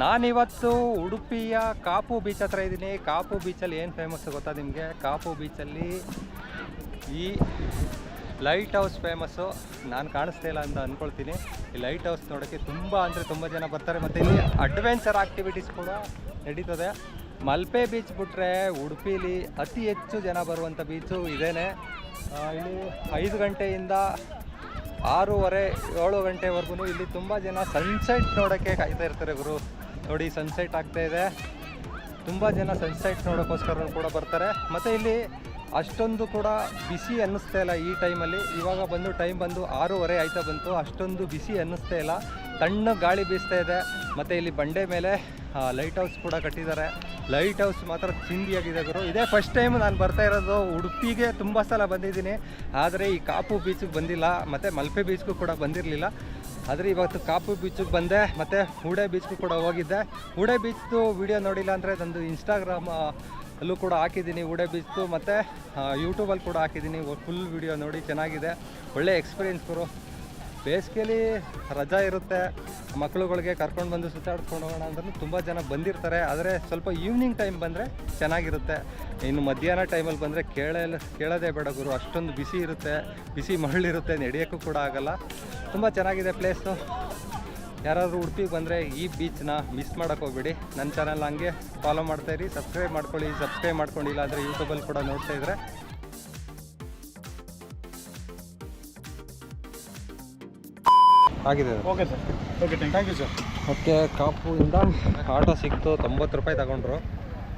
ನಾನಿವತ್ತು ಉಡುಪಿಯ ಕಾಪು ಬೀಚ್ ಹತ್ರ ಇದ್ದೀನಿ. ಕಾಪು ಬೀಚಲ್ಲಿ ಏನು ಫೇಮಸ್ ಗೊತ್ತಾ ನಿಮಗೆ? ಕಾಪು ಬೀಚಲ್ಲಿ ಈ ಲೈಟ್ ಹೌಸ್ ಫೇಮಸ್ಸು. ನಾನು ಕಾಣಿಸ್ತಾ ಇಲ್ಲ ಅಂತ ಅಂದ್ಕೊಳ್ತೀನಿ. ಈ ಲೈಟ್ ಹೌಸ್ ನೋಡೋಕ್ಕೆ ತುಂಬ ಅಂದರೆ ತುಂಬ ಜನ ಬರ್ತಾರೆ. ಮತ್ತು ಇಲ್ಲಿ ಅಡ್ವೆಂಚರ್ ಆ್ಯಕ್ಟಿವಿಟೀಸ್ ಕೂಡ ನಡೀತದೆ. ಮಲ್ಪೆ ಬೀಚ್ ಬಿಟ್ಟರೆ ಉಡುಪಿಲಿ ಅತಿ ಹೆಚ್ಚು ಜನ ಬರುವಂಥ ಬೀಚು ಇದೇನೆ. ಇಲ್ಲಿ 5 ಗಂಟೆಯಿಂದ 6:30 7 ಗಂಟೆವರೆಗೂ ಇಲ್ಲಿ ತುಂಬ ಜನ ಸನ್ಸೆಟ್ ನೋಡೋಕ್ಕೆ ಕಾಯ್ತಾ ಇರ್ತಾರೆ ಗುರು. ನೋಡಿ ಸನ್ಸೆಟ್ ಆಗ್ತಾಯಿದೆ. ತುಂಬ ಜನ ಸನ್ಸೆಟ್ ನೋಡೋಕ್ಕೋಸ್ಕರ ಕೂಡ ಬರ್ತಾರೆ. ಮತ್ತು ಇಲ್ಲಿ ಅಷ್ಟೊಂದು ಕೂಡ ಬಿಸಿ ಅನ್ನಿಸ್ತಾ ಇಲ್ಲ ಈ ಟೈಮಲ್ಲಿ. ಇವಾಗ ಬಂದು ಟೈಮ್ ಬಂದು 6:30 ಆಯ್ತಾ ಬಂತು. ಅಷ್ಟೊಂದು ಬಿಸಿ ಅನ್ನಿಸ್ತಾ ಇಲ್ಲ, ತಣ್ಣ ಗಾಳಿ ಬೀಸ್ತಾ ಇದೆ. ಮತ್ತು ಇಲ್ಲಿ ಬಂಡೆ ಮೇಲೆ ಲೈಟ್ ಹೌಸ್ ಕೂಡ ಕಟ್ಟಿದ್ದಾರೆ. ಲೈಟ್ ಹೌಸ್ ಮಾತ್ರ ಚಿಂದಿಯಾಗಿದೆ ಗುರು. ಇದೇ ಫಸ್ಟ್ ಟೈಮ್ ನಾನು ಬರ್ತಾ ಇರೋದು. ಉಡುಪಿಗೆ ತುಂಬ ಸಲ ಬಂದಿದ್ದೀನಿ, ಆದರೆ ಈ ಕಾಪು ಬೀಚಿಗೆ ಬಂದಿಲ್ಲ. ಮತ್ತು ಮಲ್ಪೆ ಬೀಚ್ಗೂ ಕೂಡ ಬಂದಿರಲಿಲ್ಲ. ಆದರೆ ಇವತ್ತು ಕಾಪು ಬೀಚಿಗೆ ಬಂದೆ. ಮತ್ತು ಹೂಡೆ ಬೀಚ್ಗೂ ಕೂಡ ಹೋಗಿದ್ದೆ. ಹೂಡೆ ಬೀಚ್ದು ವಿಡಿಯೋ ನೋಡಿಲ್ಲ ಅಂದರೆ ನಂದು ಇನ್ಸ್ಟಾಗ್ರಾಮ್ ಅಲ್ಲೂ ಕೂಡ ಹಾಕಿದ್ದೀನಿ ಹೂಡೆ ಬೀಚ್ದು. ಮತ್ತು ಯೂಟ್ಯೂಬಲ್ಲಿ ಕೂಡ ಹಾಕಿದ್ದೀನಿ. ಫುಲ್ ವಿಡಿಯೋ ನೋಡಿ, ಚೆನ್ನಾಗಿದೆ. ಒಳ್ಳೆ ಎಕ್ಸ್ಪೀರಿಯೆನ್ಸ್ ಗುರು. ಬೇಸಿಗೆಯಲ್ಲಿ ರಜಾ ಇರುತ್ತೆ, ಮಕ್ಕಳುಗಳಿಗೆ ಕರ್ಕೊಂಡು ಬಂದು ಸುತ್ತಾಡ್ಕೊಂಡು ಹೋಗೋಣ ಅಂದ್ರೂ ತುಂಬ ಜನ ಬಂದಿರ್ತಾರೆ. ಆದರೆ ಸ್ವಲ್ಪ ಈವ್ನಿಂಗ್ ಟೈಮ್ ಬಂದರೆ ಚೆನ್ನಾಗಿರುತ್ತೆ. ಇನ್ನು ಮಧ್ಯಾಹ್ನ ಟೈಮಲ್ಲಿ ಬಂದರೆ ಕೇಳೋದೇ ಬೇಡ ಗುರು. ಅಷ್ಟೊಂದು ಬಿಸಿ ಇರುತ್ತೆ, ಬಿಸಿ ಮರಳಿರುತ್ತೆ, ನಡೆಯೋಕ್ಕೂ ಕೂಡ ಆಗೋಲ್ಲ. ತುಂಬ ಚೆನ್ನಾಗಿದೆ ಪ್ಲೇಸು. ಯಾರಾದರೂ ಉಡುಪಿಗೆ ಬಂದರೆ ಈ ಬೀಚ್ನ ಮಿಸ್ ಮಾಡೋಕ್ಕೆ ಹೋಗ್ಬೇಡಿ. ನನ್ನ ಚಾನಲ್ ಹಂಗೆ ಫಾಲೋ ಮಾಡ್ತಾಯಿರಿ, ಸಬ್ಸ್ಕ್ರೈಬ್ ಮಾಡ್ಕೊಳ್ಳಿ. ಸಬ್ಸ್ಕ್ರೈಬ್ ಮಾಡ್ಕೊಂಡಿಲ್ಲ ಅಂದರೆ ಯೂಟ್ಯೂಬಲ್ಲಿ ಕೂಡ ನೋಡ್ತಾಯಿದ್ರೆ ಆಗಿದೆ. Okay sir, okay thank you sir. Okay, ಕಾಪುಯಿಂದ ಆಟೋ ಸಿಕ್ತು, 90 ರೂಪಾಯಿ ತಗೊಂಡ್ರು.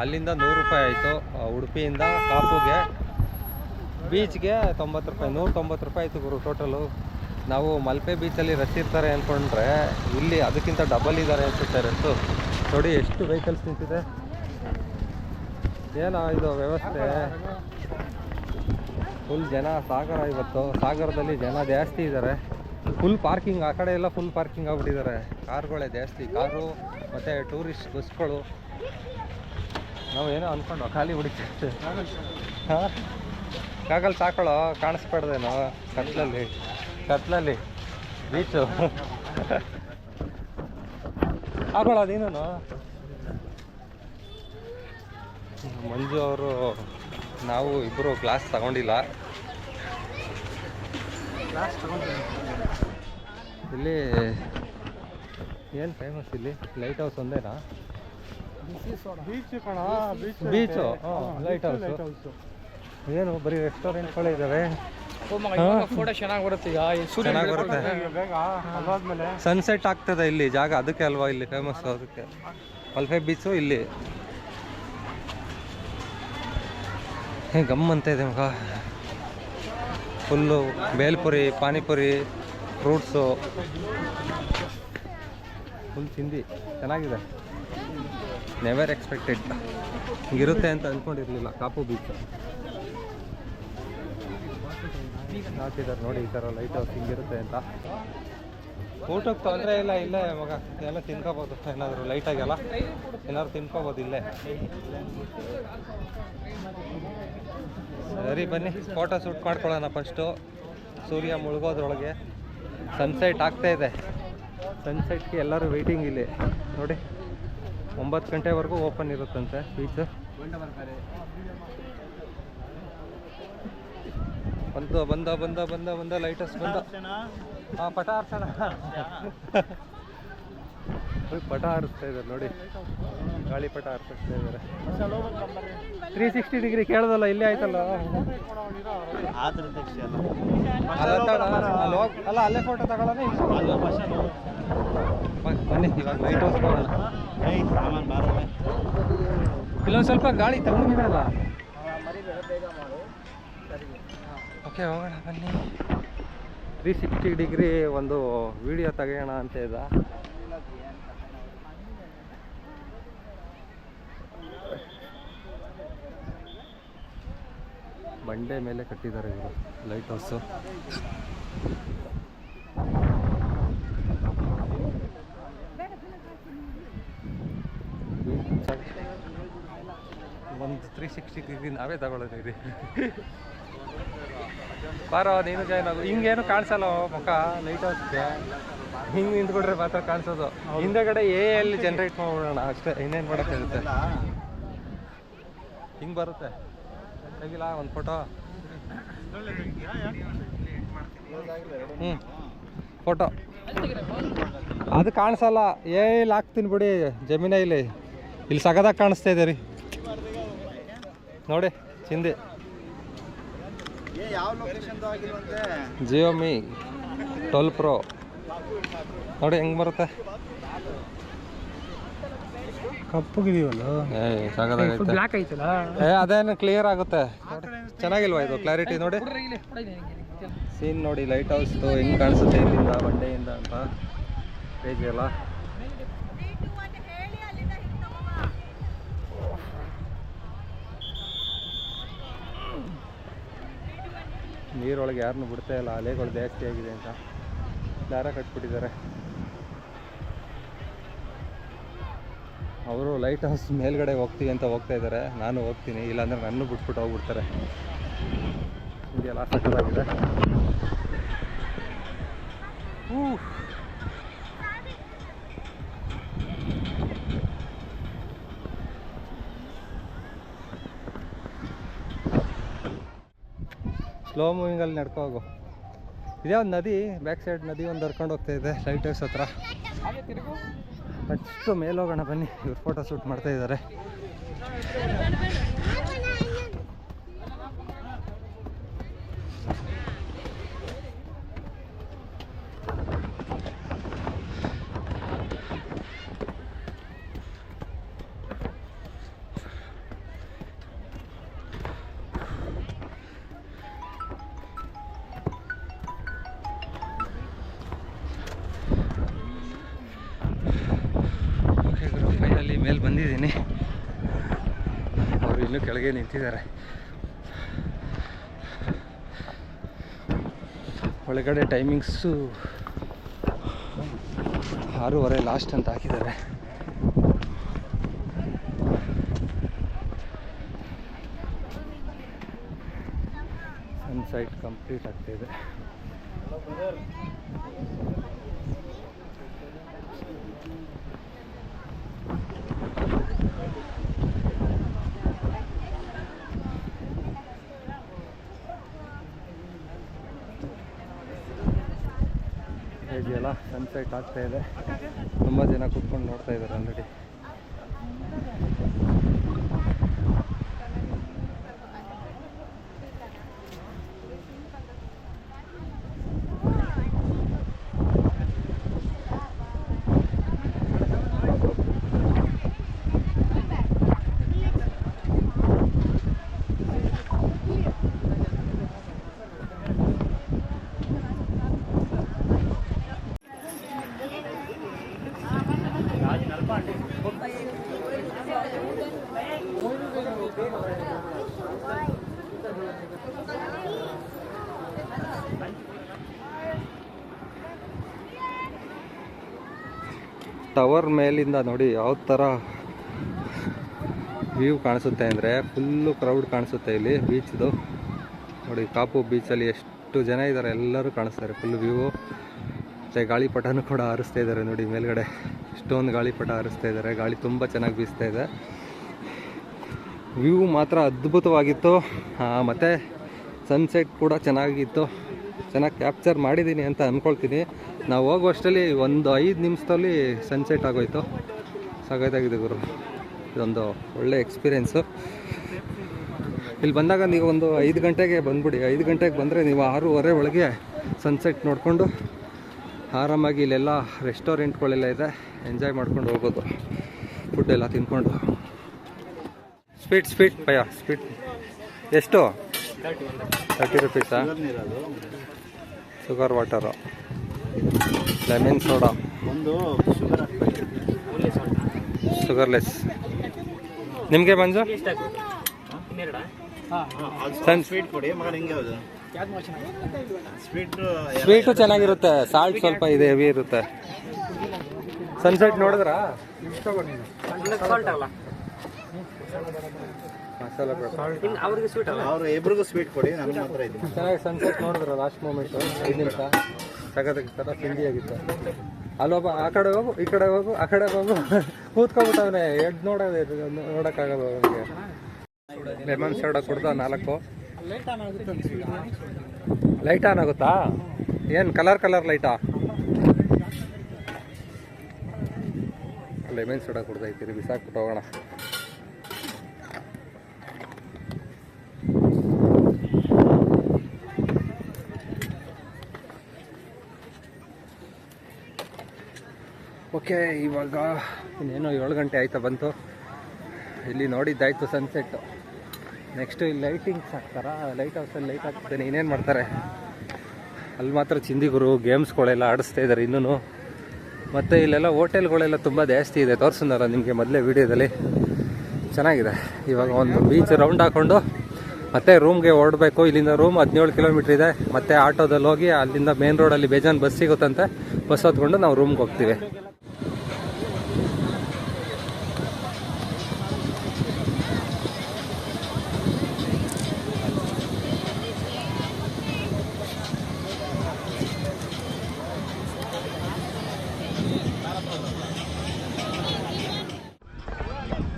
ಅಲ್ಲಿಂದ 100 ರೂಪಾಯಿ ಆಯಿತು. ಉಡುಪಿಯಿಂದ ಕಾಪುಗೆ ಬೀಚ್ಗೆ 90 ರೂಪಾಯಿ, 190 ರೂಪಾಯಿ ಆಯಿತು ಗುರು ಟೋಟಲು. ನಾವು ಮಲ್ಪೆ ಬೀಚಲ್ಲಿ ರಶ್ ಇರ್ತಾರೆ ಅಂದ್ಕೊಂಡ್ರೆ ಇಲ್ಲಿ ಅದಕ್ಕಿಂತ ಡಬಲ್ ಇದ್ದಾರೆ ಅನಿಸುತ್ತೆ ರಸ್ಸು. ನೋಡಿ ಎಷ್ಟು ವೆಹಿಕಲ್ಸ್ ನಿಂತಿದೆ. ಏನೋ ಇದು ವ್ಯವಸ್ಥೆ. ಫುಲ್ ಜನ. ಸಾಗರ ಇವತ್ತು, ಸಾಗರದಲ್ಲಿ ಜನ ಜಾಸ್ತಿ ಇದ್ದಾರೆ. ಫುಲ್ ಪಾರ್ಕಿಂಗ್, ಆ ಕಡೆ ಎಲ್ಲ ಫುಲ್ ಪಾರ್ಕಿಂಗ್ ಆಗ್ಬಿಟ್ಟಿದ್ದಾರೆ. ಕಾರ್ಗಳೇ ಜಾಸ್ತಿ, ಕಾರು ಮತ್ತು ಟೂರಿಸ್ಟ್ ಬಸ್ಗಳು. ನಾವು ಏನೋ ಅಂದ್ಕೊಂಡು ಖಾಲಿ ಹುಡುಕಿ ಹಾಂ ಕಾಗಲ್ಲಿ ಸಾಕೊಳ್ಳೋ, ಕಾಣಿಸ್ಬಾರ್ದೇನೋ ಕತ್ಲಲ್ಲಿ ಬೀಚು ಹಾಕೊಳ್ಳೋ ಅದೇನು. ಮಂಜು ಅವರು ನಾವು ಇಬ್ಬರು ಗ್ಲಾಸ್ ತಗೊಂಡಿಲ್ಲ. ಇಲ್ಲಿ ಏನು ಫೇಮಸ್? ಇಲ್ಲಿ ಲೈಟ್ ಹೌಸ್ ಒಂದೇನಾ? Beach light house. ಏನು ಬರೀ ರೆಸ್ಟೋರೆಂಟ್ಗಳೇ ಇದ್ದಾವೆ. ಫೋಟೋ ಚೆನ್ನಾಗಿ ಬರುತ್ತೆ. ಚೆನ್ನಾಗಿ ಬರುತ್ತೆ. ಸನ್ಸೆಟ್ ಆಗ್ತದೆ ಇಲ್ಲಿ ಜಾಗ, ಅದಕ್ಕೆ ಅಲ್ವಾ ಇಲ್ಲಿ ಫೇಮಸ್. ಅದಕ್ಕೆ ಮಲ್ಪೆ ಬೀಚು ಇಲ್ಲಿ ಗಮ್ ಅಂತ ಇದೆ ಮಗ. Full bhelpuri, panipuri, fruits, full ತಿಂಡಿ. ಚೆನ್ನಾಗಿದೆ. ನೆವರ್ ಎಕ್ಸ್ಪೆಕ್ಟೆಡ್ ಹಿಂಗಿರುತ್ತೆ ಅಂತ ಅಂದ್ಕೊಂಡಿರಲಿಲ್ಲ ಕಾಪು ಬೀಚ್. ಹಾಕಿದ್ದಾರೆ ನೋಡಿ ಈ ಥರ ಲೈಟ್ ಹೌಸ್ ಹಿಂಗಿರುತ್ತೆ ಅಂತ. ಊಟಕ್ಕೆ ತೊಂದರೆ ಇಲ್ಲ, ಇಲ್ಲೇ ಮಗ ಎಲ್ಲ ತಿನ್ಕೋಬೋದು. ಏನಾದರೂ ಲೈಟಾಗೆಲ್ಲ ಏನಾದ್ರು ತಿನ್ಕೋಬೋದು ಇಲ್ಲೇ. ಸರಿ ಬನ್ನಿ, ಫೋಟೋ ಶೂಟ್ ಮಾಡ್ಕೊಳ್ಳೋಣ ಫಸ್ಟು. ಸೂರ್ಯ ಮುಳುಗೋದ್ರೊಳಗೆ ಸನ್ಸೆಟ್ ಆಗ್ತಾಯಿದೆ. ಸನ್ಸೆಟ್ಗೆ ಎಲ್ಲರೂ ವೆಯ್ಟಿಂಗ್ ಇಲ್ಲಿ ನೋಡಿ. 9 ಗಂಟೆವರೆಗೂ ಓಪನ್ ಇರುತ್ತಂತೆ ಬೀಚ್. ಬಂದ ಲೈಟ್ ಹೌಸ್ ಬಂದ. ಹಾಂ, ಪಟ ಆರಿಸೋಣ. ಪಟ ಆರಿಸ್ತಾ ಇದ್ದಾರೆ ನೋಡಿ, ಗಾಳಿ ಪಟ ಆರಿಸ್ತಾ ಇದ್ದಾರೆ. 360 ಡಿಗ್ರಿ ಕೇಳ್ದಲ್ಲ, ಇಲ್ಲೇ ಆಯ್ತಲ್ಲ. ಅಲ್ಲ ಅಲ್ಲೇ ಫೋಟೋ ತಗೊಳ್ಳೋಣ. ಬನ್ನಿ ಇವಾಗ ಲೈಟ್ ಹೌಸ್ ಹೋಗೋಣ. ಇಲ್ಲೊಂದು ಸ್ವಲ್ಪ ಗಾಳಿ ತಗೊಂಡಿರಲ್ಲ. ಓಕೆ ಹೋಗೋಣ ಬನ್ನಿ. 360 ಡಿಗ್ರಿ ಒಂದು ವಿಡಿಯೋ ತೆಗೆಯೋಣ ಅಂತ ಇದ್ದ. ಬಂಡೆ ಮೇಲೆ ಕಟ್ಟಿದ್ದಾರೆ ಇವರು ಲೈಟ್ ಹೌಸು. ಒಂದು 360 ಡಿಗ್ರಿ ನಾವೇ ತಗೊಳ್ಳೋದು. ಬಾರೋ ನೀನು ಜಾಯ್ನ್ ಆಗು. ಹಿಂಗೇನು ಕಾಣಿಸಲ್ಲ ಮುಖ ಲೈಟ್ ಹೌಸ್ಗೆ, ಹಿಂಗೆ ನಿಂತ್ಕೊಂಡ್ರೆ ಮಾತ್ರ ಕಾಣಿಸೋದು. ಹಿಂದೆಗಡೆ ಎಲ್ಲಿ ಜನ್ರೇಟ್ ಮಾಡ್ಬಿಡೋಣ ಅಷ್ಟೇ, ಇನ್ನೇನು ಮಾಡೋಕ್ಕಾಗುತ್ತೆ. ಹಿಂಗೆ ಬರುತ್ತೆ. ತೆಗಿಲ್ಲ ಒಂದು ಫೋಟೋ. ಫೋಟೋ ಅದು ಕಾಣಿಸಲ್ಲ. ಇಲ್ಲಿ ಹಾಕ್ತೀನಿ ಬಿಡಿ ಜಮೀನಲ್ಲಿ. ಇಲ್ಲಿ ಸಗದಾಗಿ ಕಾಣಿಸ್ತಾ ಇದೆ ರೀ ನೋಡಿ ಚಿಂದಿ. ಜಿಯೋಮಿ 12 Pro ನೋಡಿ ಹೆಂಗೆ ಬರುತ್ತೆ. ಕಪ್ಪಗಿದೀವಲ್ಲ, ಬ್ಲ್ಯಾಕ್ ಐತಲ್ಲ, ಅದೇನು ಕ್ಲಿಯರ್ ಆಗುತ್ತೆ. ಚೆನ್ನಾಗಿಲ್ವಾ ಇದು ಕ್ಲಾರಿಟಿ? ನೋಡಿ ಸೀನ್ ನೋಡಿ, ಲೈಟ್ ಹೌಸ್ದು ಹೆಂಗೆ ಕಾಣಿಸುತ್ತೆ ಇಲ್ಲಿಂದ ಬಂಡೆಯಿಂದ ಅಂತ ಪೇಜ್ ಎಲ್ಲ. ನೀರೊಳಗೆ ಯಾರನ್ನೂ ಬಿಡ್ತಾ ಇಲ್ಲ, ಅಲೆಗಳು ಜಾಸ್ತಿ ಆಗಿದೆ ಅಂತ ದಾರ ಕಟ್ಬಿಟ್ಟಿದ್ದಾರೆ. ಅವರು ಲೈಟ್ ಹೌಸ್ ಮೇಲ್ಗಡೆ ಹೋಗ್ತೀವಿ ಅಂತ ಹೋಗ್ತಾ ಇದ್ದಾರೆ. ನಾನು ಹೋಗ್ತೀನಿ, ಇಲ್ಲಾಂದ್ರೆ ನನ್ನ ಬಿಟ್ಬಿಟ್ಟು ಹೋಗ್ಬಿಡ್ತಾರೆ. ಇದೆಲ್ಲ ಸಕ್ಕತ್ತಾಗಿದೆ. ಸ್ಲೋ ಮೂವಿಂಗಲ್ಲಿ ನಡ್ಕೊ ಹೋಗು. ಇದೇ ಒಂದು ನದಿ, ಬ್ಯಾಕ್ ಸೈಡ್ ನದಿ ಒಂದು ಹರ್ಕೊಂಡು ಹೋಗ್ತಾ ಇದೆ ಲೈಟ್ ಹೌಸ್ ಹತ್ರ. ಅಷ್ಟು ಮೇಲೆ ಹೋಗೋಣ ಬನ್ನಿ. ಇವ್ರು ಫೋಟೋ ಶೂಟ್ ಮಾಡ್ತಾ ಇದ್ದಾರೆ. ಫೈನಲಿ ಮೇಲೆ ಬಂದಿದ್ದೀನಿ. ಅವರು ಇನ್ನೂ ಕೆಳಗೆ ನಿಂತಿದ್ದಾರೆ. ಒಳಗಡೆ ಟೈಮಿಂಗ್ಸು 6:30 ಲಾಸ್ಟ್ ಅಂತ ಹಾಕಿದ್ದಾರೆ. ಸನ್ಸೈಟ್ ಕಂಪ್ಲೀಟ್ ಆಗ್ತಾಯಿದೆ. ಇದೆಯಲ್ಲ ಸನ್ಸೆಟ್ ಆಗ್ತಾ ಇದೆ. ತುಂಬ ಜನ ಕೂತ್ಕೊಂಡು ನೋಡ್ತಾ ಇದ್ದಾರೆ ಆಲ್ರೆಡಿ. ಟವರ್ ಮೇಲಿಂದ ನೋಡಿ ಯಾವ ಥರ ವ್ಯೂ ಕಾಣಿಸುತ್ತೆ ಅಂದರೆ ಫುಲ್ಲು ಕ್ರೌಡ್ ಕಾಣಿಸುತ್ತೆ ಇಲ್ಲಿ ಬೀಚ್ದು. ನೋಡಿ ಕಾಪು ಬೀಚಲ್ಲಿ ಎಷ್ಟು ಜನ ಇದ್ದಾರೆ, ಎಲ್ಲರೂ ಕಾಣಿಸ್ತಾರೆ ಫುಲ್ ವ್ಯೂ. ಮತ್ತು ಗಾಳಿಪಟನೂ ಕೂಡ ಹಾರಿಸ್ತಾ ಇದ್ದಾರೆ ನೋಡಿ ಮೇಲ್ಗಡೆ. ಇಷ್ಟೊಂದು ಗಾಳಿಪಟ ಹಾರಿಸ್ತಾ ಇದ್ದಾರೆ. ಗಾಳಿ ತುಂಬ ಚೆನ್ನಾಗಿ ಬೀಸ್ತಾ ಇದೆ. ವ್ಯೂ ಮಾತ್ರ ಅದ್ಭುತವಾಗಿತ್ತು. ಮತ್ತು ಸನ್ಸೆಟ್ ಕೂಡ ಚೆನ್ನಾಗಿತ್ತು. ಚೆನ್ನಾಗಿ ಕ್ಯಾಪ್ಚರ್ ಮಾಡಿದ್ದೀನಿ ಅಂತ ಅಂದ್ಕೊಳ್ತೀನಿ. ನಾವು ಹೋಗುವಷ್ಟರಲ್ಲಿ ಒಂದು 5 ನಿಮಿಷದಲ್ಲಿ ಸನ್ಸೆಟ್ ಆಗೋಯ್ತು. ಸಾಕಾಗಿದೆ ಗುರು. ಇದೊಂದು ಒಳ್ಳೆ ಎಕ್ಸ್ಪೀರಿಯೆನ್ಸು. ಇಲ್ಲಿ ಬಂದಾಗ ನೀವು ಒಂದು 5 ಗಂಟೆಗೆ ಬಂದುಬಿಡಿ. 5 ಗಂಟೆಗೆ ಬಂದರೆ ನೀವು 6:30 ಒಳಗೆ ಸನ್ಸೆಟ್ ನೋಡಿಕೊಂಡು ಆರಾಮಾಗಿ ಇಲ್ಲೆಲ್ಲ ರೆಸ್ಟೋರೆಂಟ್ಗಳೆಲ್ಲ ಇದೆ, ಎಂಜಾಯ್ ಮಾಡ್ಕೊಂಡು ಹೋಗೋದು. ಫುಡ್ ಎಲ್ಲ ತಿನ್ಕೊಂಡು. ಸ್ವೀಟ್ ಭಯ ಸ್ವೀಟ್ ಎಷ್ಟು? 30 ರೂಪೀಸಾ? Sugar water, lemon soda, sugarless. ನಿಮಗೆ ಮಂಜು ಸ್ವೀಟು ಚೆನ್ನಾಗಿರುತ್ತೆ. ಸಾಲ್ಟ್ ಸ್ವಲ್ಪ ಇದೆ, ಹೆವಿ ಇರುತ್ತೆ. ಸನ್ಸೆಟ್ ನೋಡಿದ್ರಾ? ಮಸಾಲ ಪೆಪ್ಪರ್. ಅವ್ರಿಗೆ ಸ್ವೀಟ್ ಅಲ್ಲ, ಅವ್ರು ಇಬ್ರಿಗೂ ಸ್ವೀಟ್ ಕೊಡಿ, ನನಗೆ ಮಾತ್ರ ಇದು. ಚೆನ್ನಾಗಿ ಸನ್ಸೆಟ್ ನೋಡಿದ್ರ ಲಾಸ್ಟ್ ಮೂಮೆಂಟು 5 ನಿಮಿಷ ಸಗದಾಗಿತ್ತಲ್ಲ, ತಿಂಡಿಯಾಗಿತ್ತು. ಅಲ್ಲೊಬ್ಬ ಆ ಕಡೆ ಹೋಗು ಈ ಕಡೆ ಹೋಗು ಆ ಕಡೆ ಹೋಗು ಕೂತ್ಕೊಬಿಟ್ಟವನೆ, ಎಡ್ ನೋಡೋಕ್ಕಾಗಲ್ಲ ಅವನಿಗೆ. ಲೆಮನ್ ಸೋಡಾ ಕುಡ್ದ 4. ಲೈಟ್ ಆನ್ ಆಗುತ್ತಾ? ಏನು ಕಲರ್ ಲೈಟಾ? ಲೆಮನ್ ಸೋಡಾ ಕುಡ್ದೈತಿ, ಬಿಸಾಕ್ಬಿಟ್ಟು ಹೋಗೋಣ. ಓಕೆ, ಇವಾಗ ಇನ್ನೇನೋ 7 ಗಂಟೆ ಆಯ್ತಾ ಬಂತು. ಇಲ್ಲಿ ನೋಡಿದ್ದಾಯ್ತು ಸನ್ಸೆಟ್ಟು. ನೆಕ್ಸ್ಟು ಇಲ್ಲಿ ಲೈಟಿಂಗ್ಸ್ ಹಾಕ್ತಾರಾ, ಲೈಟ್ ಹೌಸಲ್ಲಿ ಲೈಟ್ ಹಾಕ್ತಾನೆ, ಇನ್ನೇನು ಮಾಡ್ತಾರೆ ಅಲ್ಲಿ ಮಾತ್ರ ಚಿಂದಿಗುರು ಗೇಮ್ಸ್ಗಳೆಲ್ಲ ಆಡಿಸ್ತಾ ಇದ್ದಾರೆ ಇನ್ನೂ. ಮತ್ತು ಇಲ್ಲೆಲ್ಲ ಹೋಟೆಲ್ಗಳೆಲ್ಲ ತುಂಬ ಜಾಸ್ತಿ ಇದೆ, ತೋರಿಸಿದ್ನಲ್ಲ ನಿಮಗೆ ಮೊದಲೇ ವೀಡಿಯೋದಲ್ಲಿ. ಚೆನ್ನಾಗಿದೆ. ಇವಾಗ ಒಂದು ಬೀಚ್ ರೌಂಡ್ ಹಾಕ್ಕೊಂಡು ಮತ್ತೆ ರೂಮ್ಗೆ ಹೊರಡಬೇಕು. ಇಲ್ಲಿಂದ ರೂಮ್ 17 ಕಿಲೋಮೀಟ್ರ್ ಇದೆ. ಮತ್ತೆ ಆಟೋದಲ್ಲಿ ಹೋಗಿ ಅಲ್ಲಿಂದ ಮೇನ್ ರೋಡಲ್ಲಿ ಬೇಜಾನ್ ಬಸ್ ಸಿಗುತ್ತಂತೆ, ಬಸ್ ಹೊತ್ಕೊಂಡು ನಾವು ರೂಮ್ಗೆ ಹೋಗ್ತೀವಿ.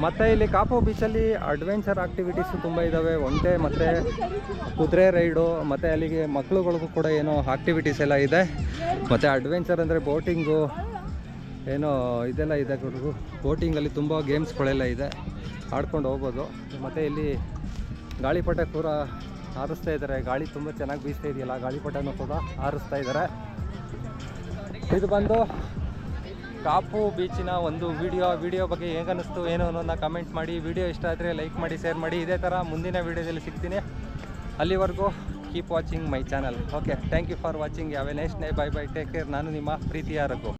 ಮತ್ತು ಇಲ್ಲಿ ಕಾಪು ಬೀಚಲ್ಲಿ ಅಡ್ವೆಂಚರ್ ಆಕ್ಟಿವಿಟೀಸು ತುಂಬ ಇದ್ದಾವೆ. ಒಂಟೆ ಮತ್ತು ಕುದುರೆ ರೈಡು, ಮತ್ತು ಅಲ್ಲಿಗೆ ಮಕ್ಳುಗಳಿಗೂ ಕೂಡ ಏನೋ ಆಕ್ಟಿವಿಟೀಸ್ ಎಲ್ಲ ಇದೆ. ಮತ್ತು ಅಡ್ವೆಂಚರ್ ಅಂದರೆ ಬೋಟಿಂಗು ಏನೋ ಇದೆಲ್ಲ ಇದೆ. ಹುಡುಗರು ಬೋಟಿಂಗಲ್ಲಿ ತುಂಬ ಗೇಮ್ಸ್ಗಳೆಲ್ಲ ಇದೆ, ಆಡ್ಕೊಂಡು ಹೋಗ್ಬೋದು. ಮತ್ತು ಇಲ್ಲಿ ಗಾಳಿಪಟ ಕೂಡ ಹಾರಿಸ್ತಾ ಇದ್ದಾರೆ. ಗಾಳಿ ತುಂಬ ಚೆನ್ನಾಗಿ ಬೀಸ್ತಾ ಇದೆಯಲ್ಲ, ಗಾಳಿಪಟನೂ ಕೂಡ ಹಾರಿಸ್ತಾ ಇದ್ದಾರೆ. ಇದು ಬಂದು ಕಾಪು ಬೀಚಿನ ಒಂದು ವಿಡಿಯೋ ಬಗ್ಗೆ ಹೇಗೆ ಅನ್ನಿಸ್ತು ಏನು ಅನ್ನೋದನ್ನ ಕಮೆಂಟ್ ಮಾಡಿ. ವಿಡಿಯೋ ಇಷ್ಟ ಆದರೆ ಲೈಕ್ ಮಾಡಿ, ಶೇರ್ ಮಾಡಿ. ಇದೇ ಥರ ಮುಂದಿನ ವಿಡಿಯೋದಲ್ಲಿ ಸಿಗ್ತೀನಿ. ಅಲ್ಲಿವರೆಗೂ keep watching my channel. Okay, thank you for watching. Have a nice day. Bye bye, take care. ನಾನು ನಿಮ್ಮ ಪ್ರೀತಿಯ ರಘು.